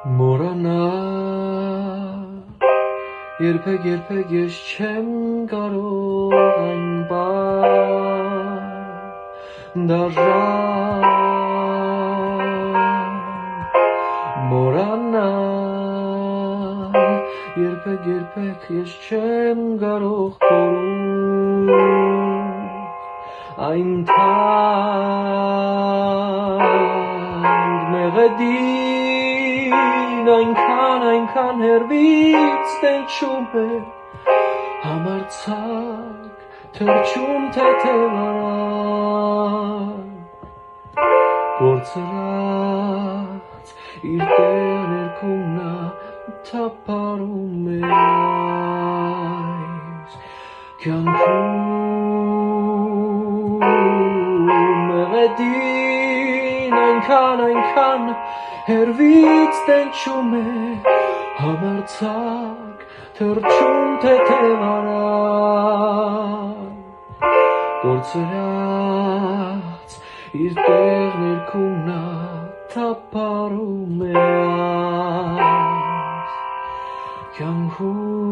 Մորանա երբեք ես չեմ կարող այն բան դաժան մորանա երբեք ես չեմ կարող կորել այն թանկ մեղեդին այնքան հեռվից տենչում է համարձակ թրջում թեթևարան կորցրած իր տեղ ներքում նա թափարում է այս կյանքում մեղեդին այնքան հեռվից տենչում է համարձակ թրջում թեթևարան կորցրած իր տեղ ներքում նա թափարում է այս կյանքում